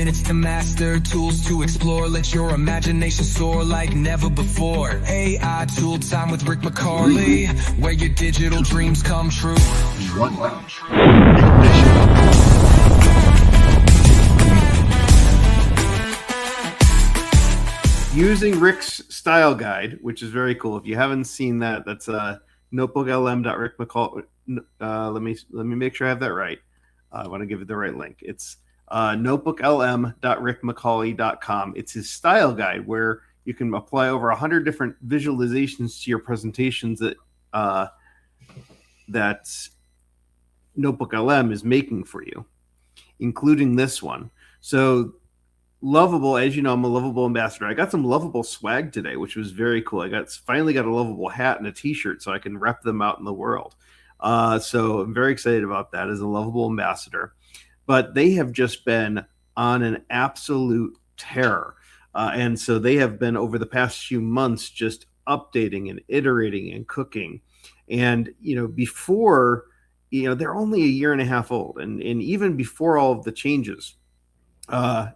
minutes to master, tools to explore. Let your imagination soar like never before. AI Tool Time with Rick McCawley, where your digital dreams come true. Using Rick's style guide, which is very cool. If you haven't seen that, that's notebooklm.rickmccawley. Let me make sure I have that right. I want to give it the right link. It's notebooklm.rickmccawley.com. It's his style guide where you can apply over 100 different visualizations to your presentations that Notebook LM is making for you, including this one. So Lovable, as you know, I'm a Lovable ambassador. I got some Lovable swag today, which was very cool. I finally got a Lovable hat and a t-shirt so I can rep them out in the world. So I'm very excited about that as a Lovable ambassador. But they have just been on an absolute tear. And so they have been, over the past few months, just updating and iterating and cooking. And, before, they're only a year and a half old. And even before all of the changes, I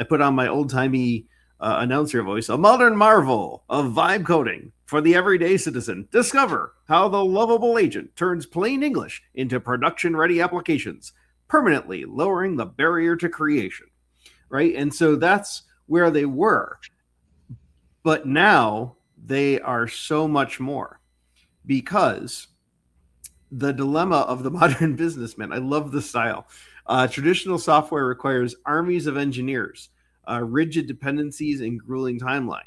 put on my old-timey announcer voice, a modern marvel of vibe coding for the everyday citizen. Discover how the Lovable agent turns plain English into production-ready applications, permanently lowering the barrier to creation. Right? And so that's where they were. But now they are so much more, because the dilemma of the modern businessman, I love the style. Traditional software requires armies of engineers, rigid dependencies, and grueling timeline.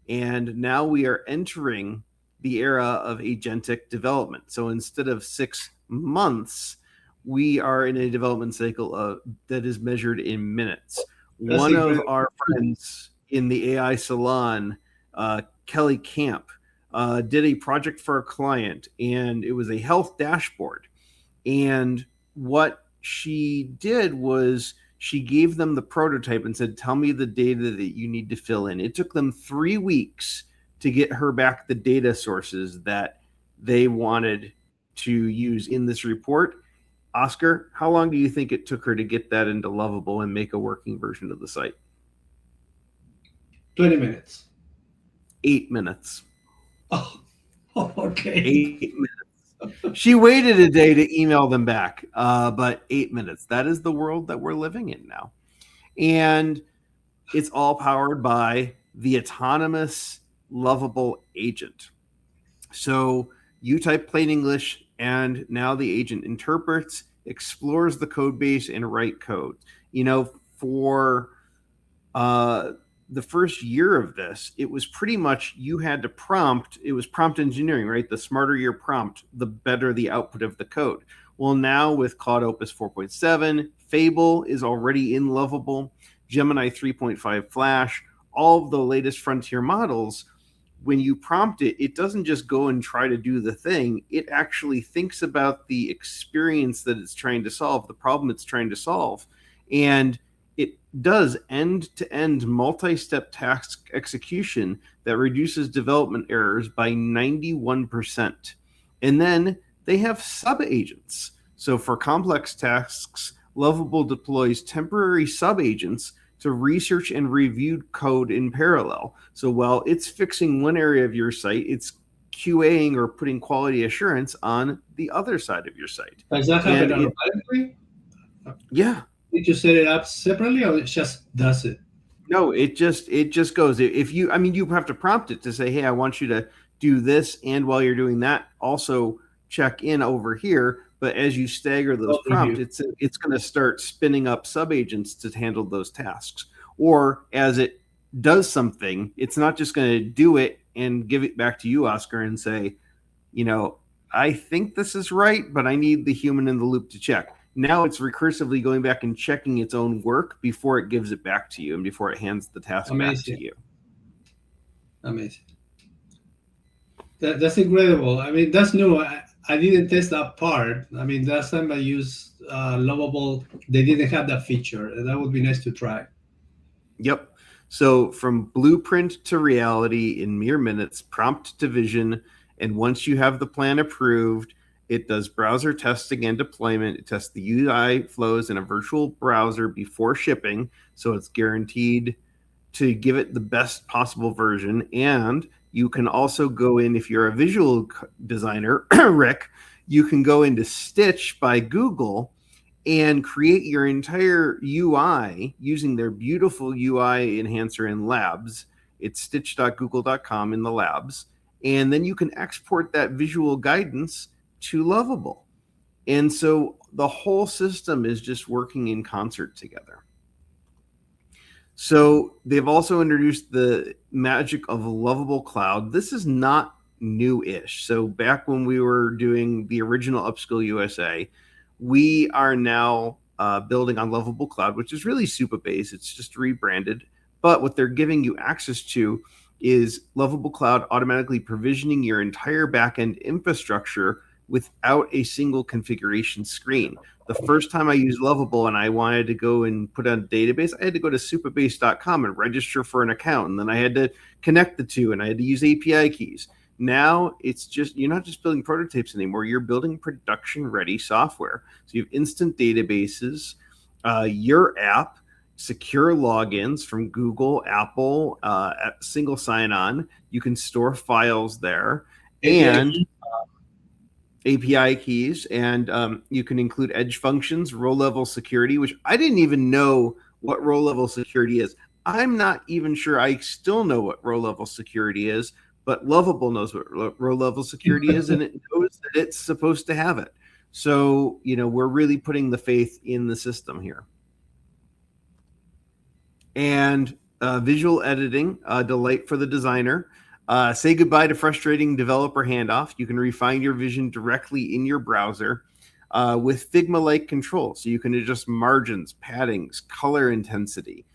And now we are entering the era of agentic development. So instead of 6 months, we are in a development cycle that is measured in minutes. One of our friends in the AI salon, Kelly Camp, did a project for a client, and it was a health dashboard. And what she did was she gave them the prototype and said, tell me the data that you need to fill in. It took them 3 weeks to get her back the data sources that they wanted to use in this report. Oscar, how long do you think it took her to get that into Lovable and make a working version of the site? 20 minutes. 8 minutes. Oh, okay. 8 minutes. She waited a day to email them back, but 8 minutes. That is the world that we're living in now. And it's all powered by the autonomous Lovable agent. So you type plain English, and now the agent interprets, explores the code base, and write code. For the first year of this, it was pretty much you had to prompt. It was prompt engineering, right? The smarter your prompt, the better the output of the code. Well, now with Claude Opus 4.7, Fable is already in Lovable, Gemini 3.5 Flash, all of the latest frontier models. When you prompt it, it doesn't just go and try to do the thing. It actually thinks about the experience that it's trying to solve, the problem it's trying to solve. And it does end-to-end multi-step task execution that reduces development errors by 91%. And then they have sub-agents. So for complex tasks, Lovable deploys temporary sub-agents to research and review code in parallel. So while it's fixing one area of your site, it's QAing or putting quality assurance on the other side of your site. Does that happen automatically? Yeah. Did you set it up separately, or it just does it? No, it just goes. If you have to prompt it to say, hey, I want you to do this, and while you're doing that, also check in over here. But as you stagger those prompts, it's going to start spinning up sub-agents to handle those tasks. Or as it does something, it's not just going to do it and give it back to you, Oscar, and say, I think this is right, but I need the human in the loop to check. Now it's recursively going back and checking its own work before it gives it back to you and before it hands the task back to you. Amazing. That's incredible. That's new. I didn't test that part. Last time I used Lovable, they didn't have that feature. That would be nice to try. Yep. So from blueprint to reality in mere minutes, prompt to vision, and once you have the plan approved, It does browser testing and deployment. It tests the UI flows in a virtual browser before shipping, so it's guaranteed to give it the best possible version. And you can also go in, if you're a visual designer, Rick, you can go into Stitch by Google and create your entire UI using their beautiful UI enhancer in Labs. It's stitch.google.com in the Labs. And then you can export that visual guidance to Lovable. And so the whole system is just working in concert together. So they've also introduced the magic of Lovable Cloud. This is not new-ish. So back when we were doing the original Upskill USA, we are now building on Lovable Cloud, which is really Supabase. It's just rebranded. But what they're giving you access to is Lovable Cloud automatically provisioning your entire backend infrastructure without a single configuration screen. The first time I used Lovable and I wanted to go and put on a database, I had to go to supabase.com and register for an account. And then I had to connect the two and I had to use API keys. Now it's just, you're not just building prototypes anymore, you're building production ready software. So you have instant databases, your app, secure logins from Google, Apple, single sign-on. You can store files there and API keys, and you can include edge functions, row-level security, which I didn't even know what row-level security is. I'm not even sure I still know what row-level security is, but Lovable knows what row-level security is, and it knows that it's supposed to have it. So, you know, we're really putting the faith in the system here. And visual editing, a delight for the designer. Say goodbye to frustrating developer handoff. You can refine your vision directly in your browser with Figma-like control. So you can adjust margins, paddings, color intensity,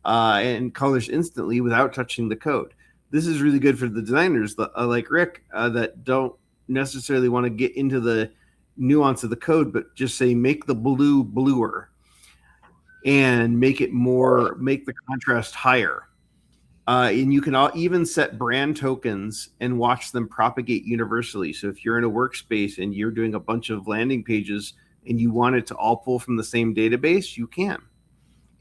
and colors instantly without touching the code. This is really good for the designers like Rick that don't necessarily want to get into the nuance of the code, but just say make the blue bluer and make it more, make the contrast higher. And you can even set brand tokens and watch them propagate universally. So if you're in a workspace and you're doing a bunch of landing pages and you want it to all pull from the same database, you can.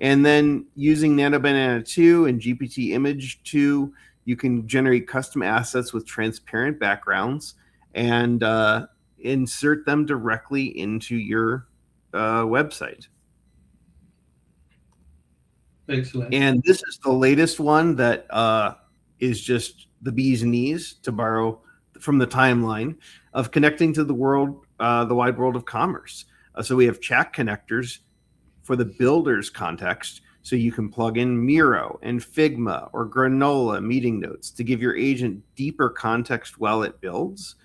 And then using NanoBanana 2 and GPT Image 2, you can generate custom assets with transparent backgrounds and insert them directly into your website. Excellent. And this is the latest one that is just the bee's knees, to borrow from the timeline of connecting to the world, the wide world of commerce. So we have chat connectors for the builder's context. So you can plug in Miro and Figma or Granola meeting notes to give your agent deeper context while it builds.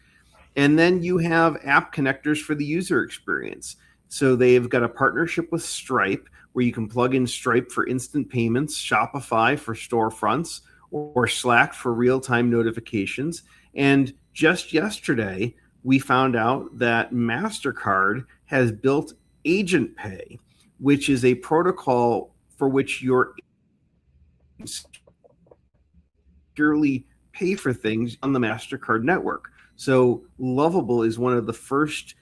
And then you have app connectors for the user experience. So they've got a partnership with Stripe where you can plug in Stripe for instant payments, Shopify for storefronts, or Slack for real-time notifications. And just yesterday, we found out that MasterCard has built Agent Pay, which is a protocol for which your securely pay for things on the MasterCard network. So Lovable is one of the first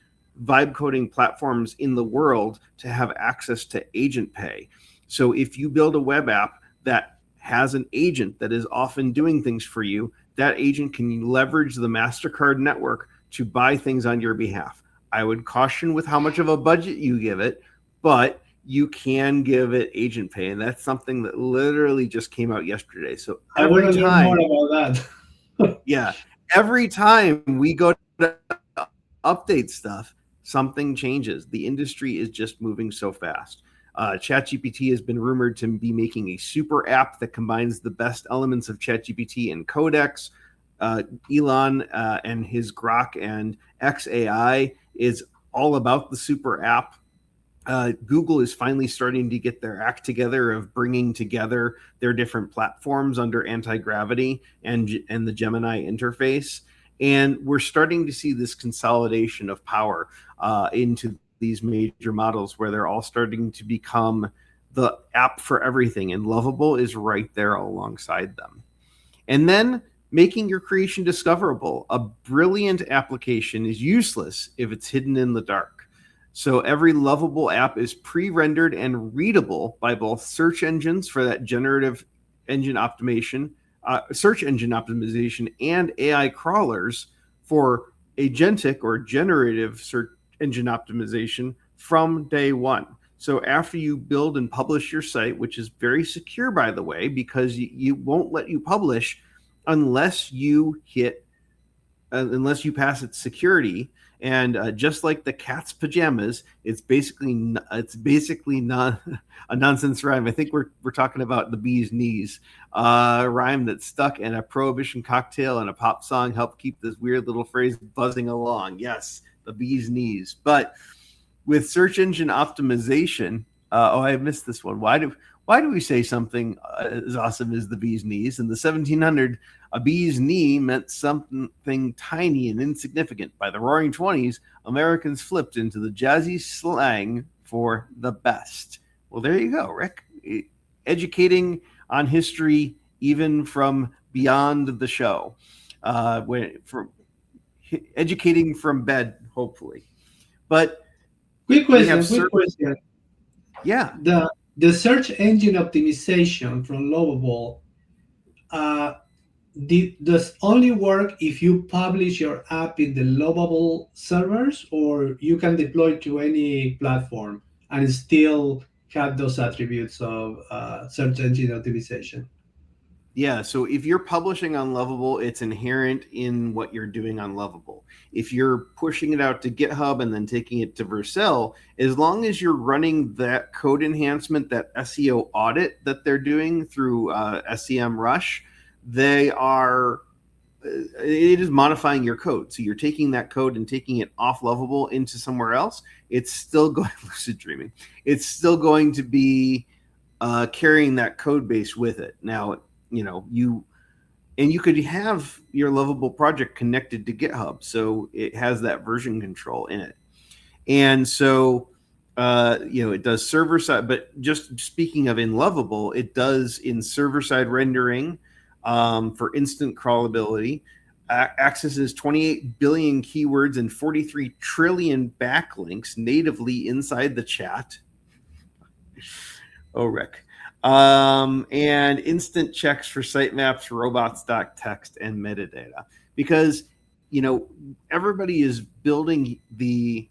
vibe coding platforms in the world to have access to Agent Pay. So if you build a web app that has an agent that is often doing things for you, that agent can leverage the MasterCard network to buy things on your behalf. I would caution with how much of a budget you give it, but you can give it Agent Pay, and that's something that literally just came out yesterday. So every time, more about that. yeah, every time we go to update stuff, something changes. The industry is just moving so fast. ChatGPT has been rumored to be making a super app that combines the best elements of ChatGPT and Codex. Elon and his Grok and XAI is all about the super app. Google is finally starting to get their act together of bringing together their different platforms under anti-gravity and the Gemini interface. And we're starting to see this consolidation of power into these major models where they're all starting to become the app for everything. And Lovable is right there alongside them. And then making your creation discoverable. A brilliant application is useless if it's hidden in the dark. So every Lovable app is pre-rendered and readable by both search engines for that generative engine optimization, search engine optimization, and AI crawlers for agentic or generative search engine optimization from day one. So after you build and publish your site, which is very secure, by the way, because you won't let you publish unless you pass its security. And just like the cat's pajamas, it's basically not a nonsense rhyme. I think we're talking about the bee's knees, rhyme that stuck, and a prohibition cocktail and a pop song helped keep this weird little phrase buzzing along. Yes, the bee's knees. But with search engine optimization, I missed this one. Why do we say something as awesome as the bee's knees? In the 1700s, a bee's knee meant something tiny and insignificant. By the Roaring 20s, Americans flipped into the jazzy slang for the best. Well, there you go, Rick. Educating on history, even from beyond the show. Educating from bed, hopefully. But quick question. Yeah. The search engine optimization from Lovable does only work if you publish your app in the Lovable servers, or you can deploy to any platform and still have those attributes of search engine optimization? Yeah, so if you're publishing on Lovable, it's inherent in what you're doing on Lovable. If you're pushing it out to GitHub and then taking it to Vercel, as long as you're running that code enhancement, that SEO audit that they're doing through SEMrush, it is modifying your code. So you're taking that code and taking it off Lovable into somewhere else. It's still going lucid dreaming. It's still going to be carrying that code base with it. Now, you could have your Lovable project connected to GitHub, so it has that version control in it. And so, it does server side, but just speaking of in Lovable, it does in server side rendering for instant crawlability, accesses 28 billion keywords and 43 trillion backlinks natively inside the chat. Oh, Rick. And instant checks for sitemaps, robots.txt, and metadata. Because, everybody is building the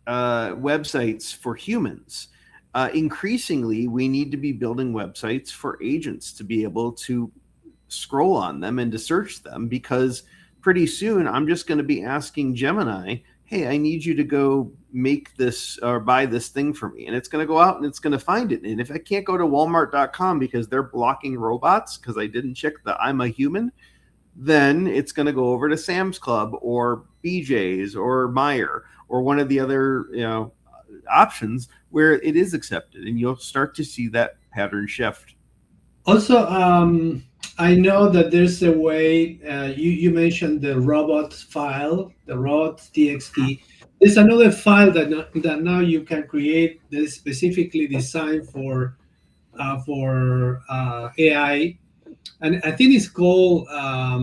websites for humans. Increasingly, we need to be building websites for agents to be able to scroll on them and to search them, because pretty soon I'm just going to be asking Gemini, hey, I need you to go make this or buy this thing for me. And it's going to go out and it's going to find it. And if I can't go to Walmart.com because they're blocking robots because I didn't check the I'm a human, then it's going to go over to Sam's Club or BJ's or Meijer or one of the other options where it is accepted. And you'll start to see that pattern shift. Also, I know that there's a way, you mentioned the robots file, the robots.txt. There's another file that now you can create that is specifically designed for AI. And I think it's called, I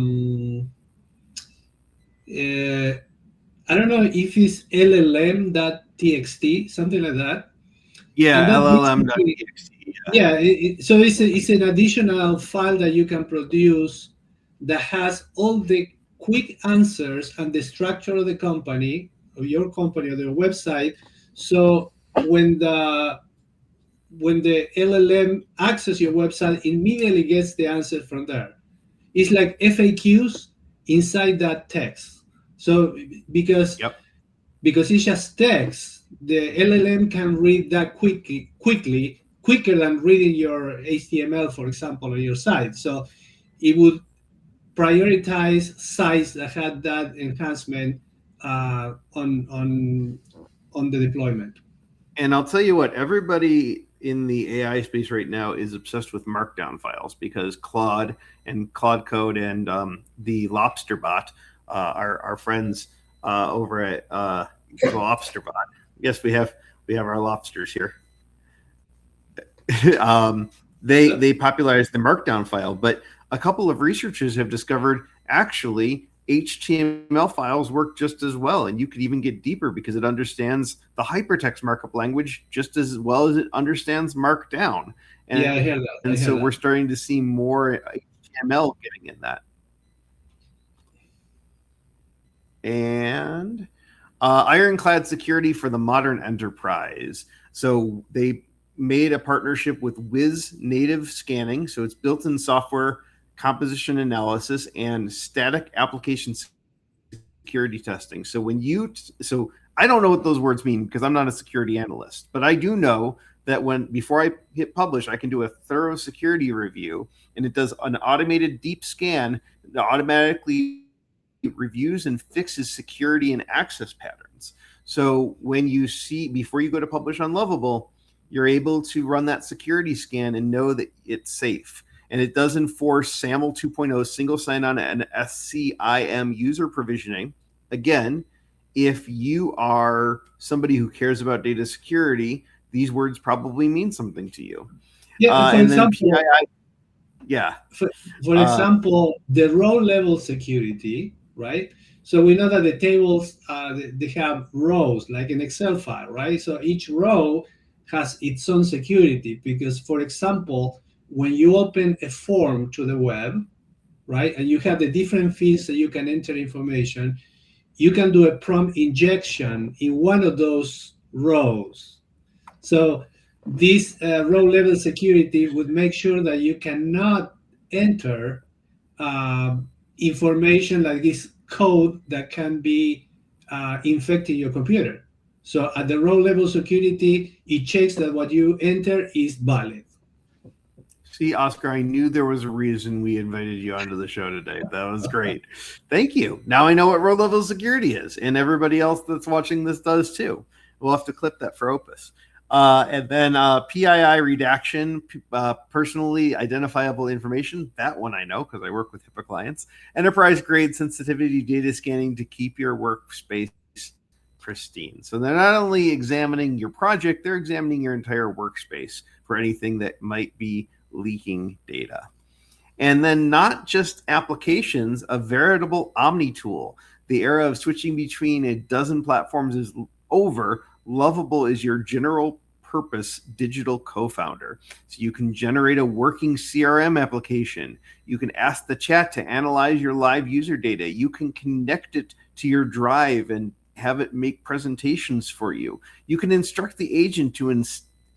don't know if it's LLM.txt, something like that. Yeah, LLM.txt. Yeah, so it's an additional file that you can produce that has all the quick answers and the structure of the company, or your company, or their website. So when the LLM accesses your website, it immediately gets the answer from there. It's like FAQs inside that text. So because it's just text, the LLM can read that quicker than reading your HTML, for example, on your site. So it would prioritize sites that had that enhancement on the deployment. And I'll tell you what, everybody in the AI space right now is obsessed with markdown files, because Claude and Claude Code and the Lobster bot, our friends over at Lobster bot. Yes, we have our lobsters here. They popularized the markdown file, but a couple of researchers have discovered actually HTML files work just as well, and you could even get deeper because it understands the hypertext markup language just as well as it understands Markdown. And, yeah, I heard that. And so we're starting to see more HTML getting in that. And Ironclad security for the modern enterprise. So they made a partnership with Whiz native scanning. So it's built-in software composition analysis and static application security testing. So when you, so I don't know what those words mean because I'm not a security analyst, but I do know that before I hit publish, I can do a thorough security review, and it does an automated deep scan that automatically reviews and fixes security and access patterns. So when you see, before you go to publish on Lovable, you're able to run that security scan and know that it's safe. And it does enforce SAML 2.0 single sign-on and SCIM user provisioning. Again, if you are somebody who cares about data security, these words probably mean something to you. Yeah, for example, for example, the row level security, right? So we know that the tables, they have rows, like an Excel file, right? So each row has its own security because, for example, when you open a form to the web, right, and you have the different fields that you can enter information, you can do a prompt injection in one of those rows. So this row level security would make sure that you cannot enter information like this code that can be infecting your computer. So at the row level security, it checks that what you enter is valid. See, Oscar, I knew there was a reason we invited you onto the show today. That was great. Thank you. Now I know what row level security is, and everybody else that's watching this does too. We'll have to clip that for Opus. And then PII redaction, personally identifiable information. That one I know because I work with HIPAA clients. Enterprise grade sensitivity data scanning to keep your workspace pristine. So they're not only examining your project, they're examining your entire workspace for anything that might be leaking data. And then not just applications, a veritable omni-tool. The era of switching between a dozen platforms is over. Lovable is your general purpose digital co-founder. So you can generate a working CRM application. You can ask the chat to analyze your live user data. You can connect it to your drive and have it make presentations for you. You can instruct the agent to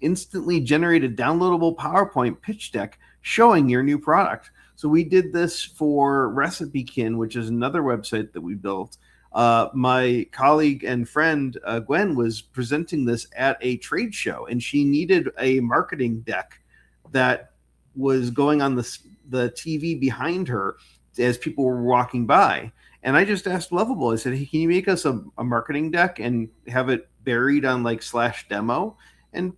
instantly generate a downloadable PowerPoint pitch deck showing your new product. So we did this for RecipeKin, which is another website that we built. My colleague and friend Gwen was presenting this at a trade show, and she needed a marketing deck that was going on the TV behind her as people were walking by. And I just asked Lovable, I said, hey, can you make us a marketing deck and have it buried on like /demo? And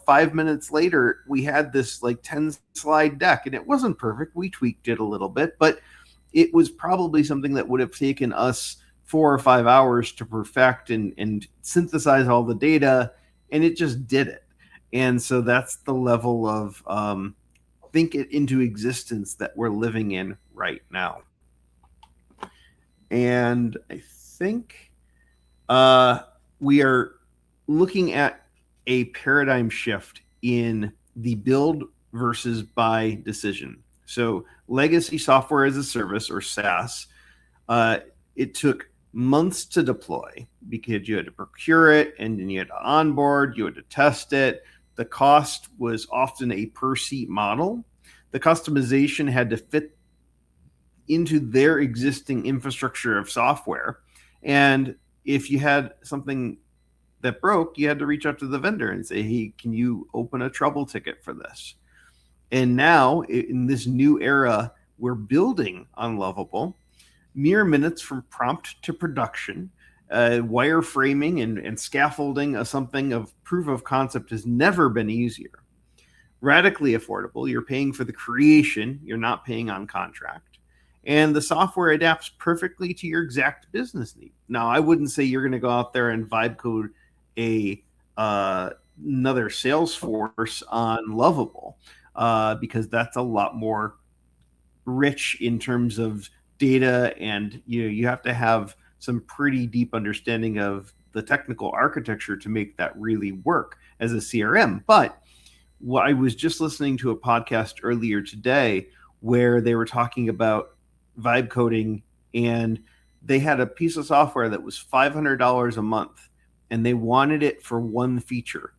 5 minutes later, we had this like 10 slide deck, and it wasn't perfect. We tweaked it a little bit, but it was probably something that would have taken us 4 or 5 hours to perfect and synthesize all the data, and it just did it. And so that's the level of think it into existence that we're living in right now. And I think we are looking at a paradigm shift in the build versus buy decision. So legacy software as a service, or SaaS, it took months to deploy because you had to procure it, and then you had to onboard, you had to test it. The cost was often a per seat model. The customization had to fit into their existing infrastructure of software. And if you had something that broke, you had to reach out to the vendor and say, hey, can you open a trouble ticket for this? And now in this new era, we're building on Lovable. Mere minutes from prompt to production, wireframing and scaffolding something of proof of concept has never been easier. Radically affordable. You're paying for the creation. You're not paying on contract. And the software adapts perfectly to your exact business need. Now, I wouldn't say you're going to go out there and vibe code another Salesforce on Lovable, because that's a lot more rich in terms of data, and you have to have some pretty deep understanding of the technical architecture to make that really work as a CRM. But I was just listening to a podcast earlier today where they were talking about vibe coding, and they had a piece of software that was $500 a month, and they wanted it for one feature.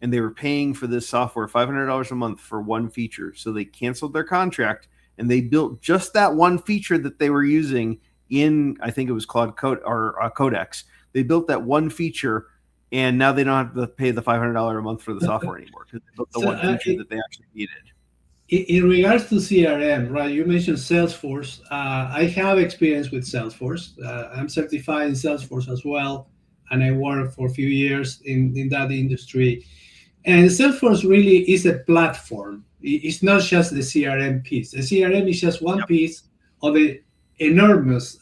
And they were paying for this software $500 a month for one feature. So they canceled their contract and they built just that one feature that they were using in, I think it was Claude Code or Codex. They built that one feature, and now they don't have to pay the $500 a month for the software anymore because they built the one feature that they actually needed. In regards to CRM, right? You mentioned Salesforce. I have experience with Salesforce. I'm certified in Salesforce as well, and I worked for a few years in that industry. And Salesforce really is a platform. It's not just the CRM piece. The CRM is just one piece of the enormous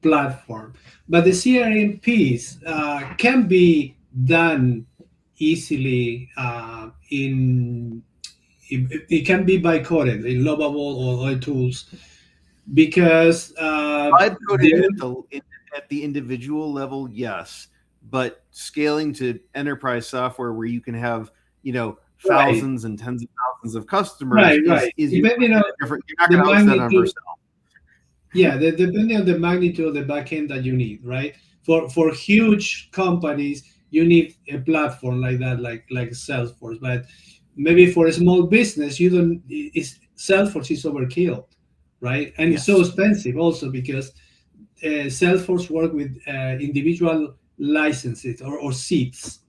platform. But the CRM piece can be done easily it can be by coded in Lovable or other tools, because I've coded at the individual level, yes, but scaling to enterprise software where you can have thousands and tens of thousands of customers is depending on different. You're not going to host that on Vercel. Yeah, depending on the magnitude of the backend that you need, right? For huge companies, you need a platform like that, like Salesforce. But maybe for a small business, you don't. Salesforce is overkill, right? And it's so expensive also because Salesforce work with individual licenses or seats.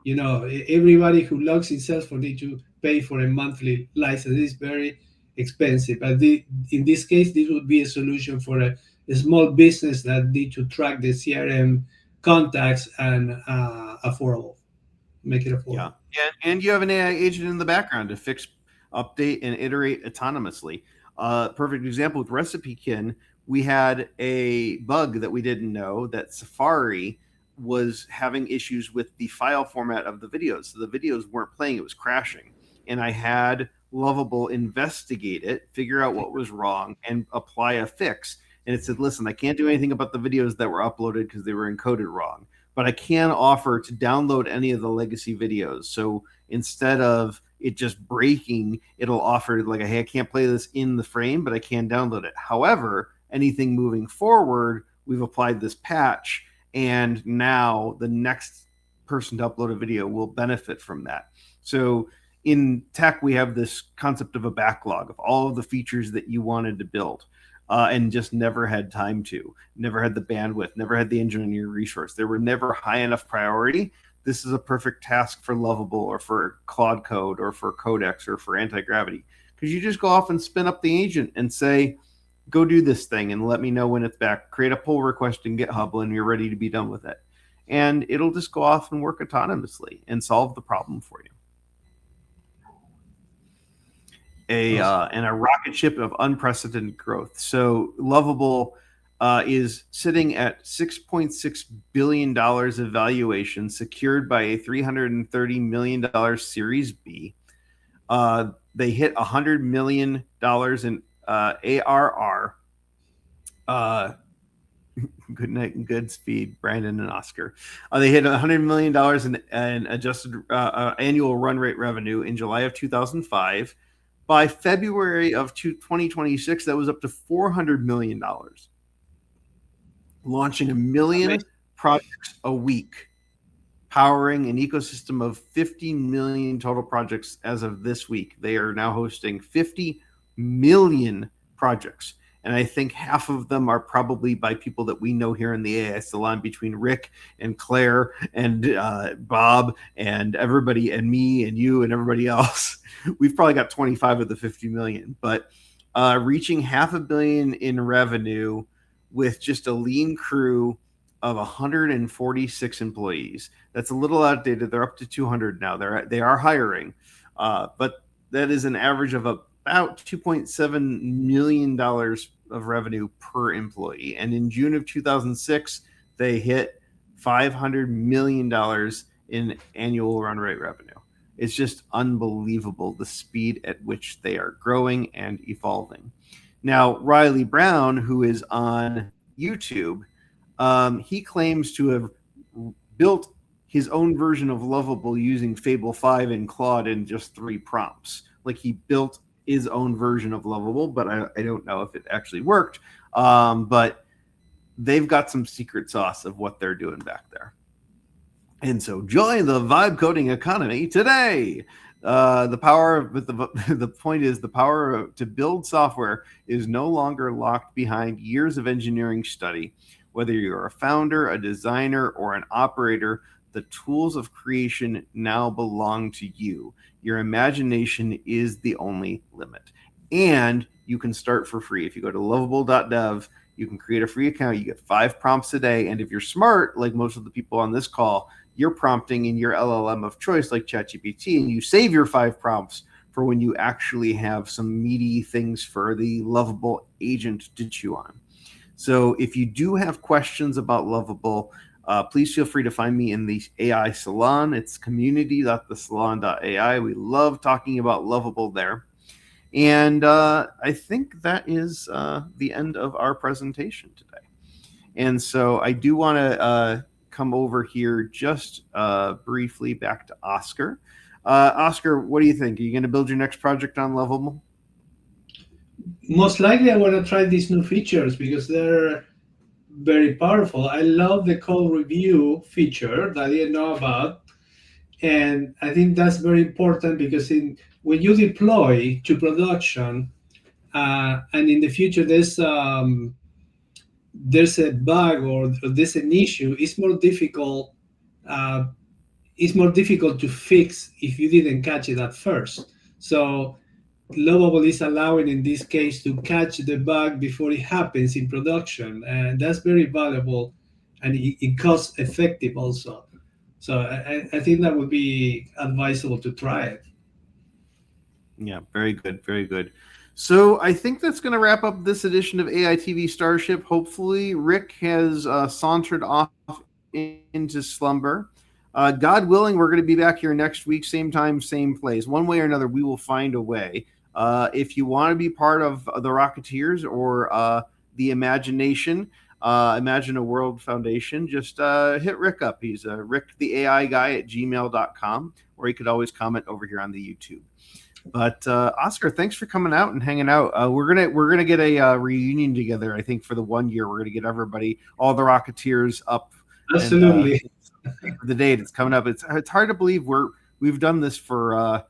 Everybody who logs in Salesforce need to pay for a monthly license. It's very expensive. But in this case, this would be a solution for a small business that need to track the CRM contacts and affordable. Make it affordable. Yeah, and you have an AI agent in the background to fix, update, and iterate autonomously. Perfect example with RecipeKin, we had a bug that we didn't know that Safari was having issues with the file format of the videos. So the videos weren't playing, it was crashing. And I had Lovable investigate it, figure out what was wrong, and apply a fix. And it said, listen, I can't do anything about the videos that were uploaded because they were encoded wrong, but I can offer to download any of the legacy videos. So instead of it just breaking, it'll offer like, hey, I can't play this in the frame, but I can download it. However, anything moving forward, we've applied this patch, and now the next person to upload a video will benefit from that. So in tech, we have this concept of a backlog of all of the features that you wanted to build and just never had time to, never had the bandwidth, never had the engineering resource. They were never high enough priority. This is a perfect task for Lovable or for Claude Code or for Codex or for Anti-Gravity, because you just go off and spin up the agent and say, go do this thing and let me know when it's back. Create a pull request in GitHub and you're ready to be done with it. And it'll just go off and work autonomously and solve the problem for you. And a rocket ship of unprecedented growth. So Lovable is sitting at $6.6 billion of valuation, secured by a $330 million Series B. They hit $100 million in ARR. Good night and good speed, Brandon and Oscar. They hit $100 million in adjusted annual run rate revenue in July of 2005. By February of 2026, that was up to $400 million. Launching 1 million projects a week, powering an ecosystem of 50 million total projects as of this week. They are now hosting 50 million projects. And I think half of them are probably by people that we know here in the AI Salon, between Rick and Claire and Bob and everybody and me and you and everybody else. We've probably got 25 of the 50 million, but reaching $500 million in revenue with just a lean crew of 146 employees. That's a little outdated. They're up to 200 now. They are hiring, but that is an average of about $2.7 million of revenue per employee. And in June of 2006, they hit $500 million in annual run rate revenue. It's just unbelievable the speed at which they are growing and evolving. Now, Riley Brown, who is on YouTube, he claims to have built his own version of Lovable using Fable 5 and Claude in just 3 prompts. Like, he built his own version of Lovable, but I don't know if it actually worked. But they've got some secret sauce of what they're doing back there. And so join the vibe coding economy today. The point is the power to build software is no longer locked behind years of engineering study. Whether you're a founder, a designer, or an operator, the tools of creation now belong to you. Your imagination is the only limit. And you can start for free. If you go to lovable.dev, you can create a free account. You get 5 prompts a day. And if you're smart, like most of the people on this call, you're prompting in your LLM of choice, like ChatGPT, and you save your 5 prompts for when you actually have some meaty things for the Lovable agent to chew on. So if you do have questions about Lovable, please feel free to find me in the AI Salon. It's community.thesalon.ai. We love talking about Lovable there. And I think that is the end of our presentation today. And so I do want to come over here just briefly back to Oscar. Oscar, what do you think? Are you going to build your next project on Lovable? Most likely, I want to try these new features because they're very powerful. I love the code review feature that I didn't know about. And I think that's very important because when you deploy to production, and in the future there's a bug or there's an issue, it's more difficult. It's more difficult to fix if you didn't catch it at first. So Lovable is allowing, in this case, to catch the bug before it happens in production, and that's very valuable, and it cost effective also. So I think that would be advisable to try it. Yeah, very good, very good. So I think that's going to wrap up this edition of AITV Starship. Hopefully, Rick has sauntered off into slumber. God willing, we're going to be back here next week, same time, same place. One way or another, we will find a way. If you want to be part of the Rocketeers or the Imagination, Imagine a World Foundation, just hit Rick up. He's Rick the AI guy at gmail.com, or you could always comment over here on the YouTube. But Oscar, thanks for coming out and hanging out. We're gonna get a reunion together. I think for the 1 year, we're gonna get everybody, all the Rocketeers up. Absolutely. And, the date it's coming up. It's hard to believe we've done this for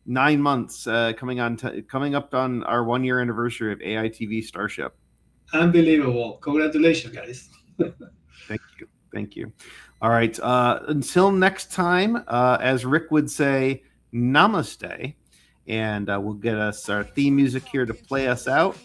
9 months, coming up on our 1 year anniversary of AITV Starship. Unbelievable! Congratulations, guys. Thank you. All right. Until next time, as Rick would say, namaste. And we'll get us our theme music here to play us out.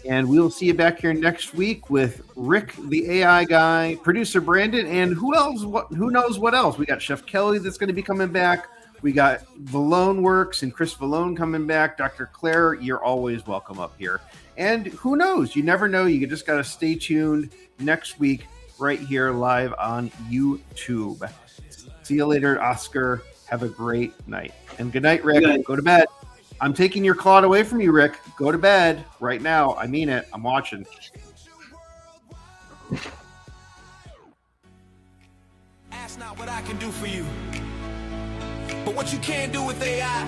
And we'll see you back here next week with Rick, the AI guy, producer Brandon, and who else? Who knows what else? We got Chef Kelly that's going to be coming back. We got Vallone Works and Chris Vallone coming back. Dr. Claire, you're always welcome up here. And who knows? You never know. You just got to stay tuned next week right here live on YouTube. See you later, Oscar. Have a great night. And good night, Rick. Good night. Go to bed. I'm taking your Claude away from you, Rick. Go to bed right now. I mean it. I'm watching. Ask not what I can do for you, but what you can do with AI.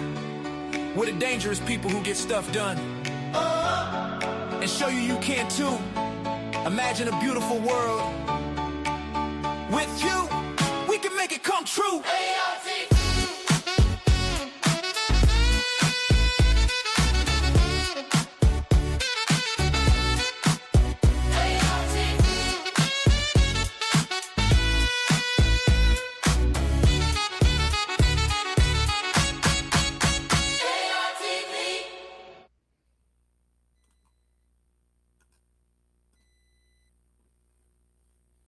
We're the dangerous people who get stuff done. And show you can too. Imagine a beautiful world. With you, we can make it come true. AITV.